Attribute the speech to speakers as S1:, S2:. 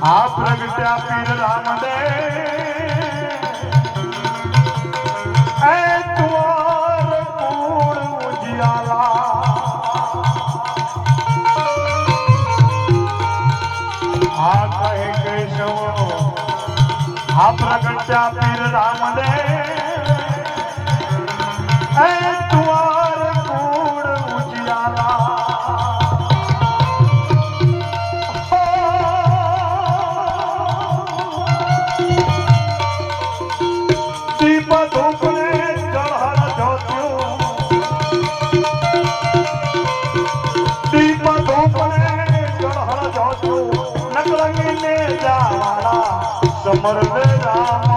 S1: આ પ્રગટ્યા પીર રામદે એ તુવાર કુળ ઉજિયાલા આ કહે કેશવ આ પ્રગટ્યા પીર રામદે એ તુવાર કુળ ઉજિયાલા समर में राम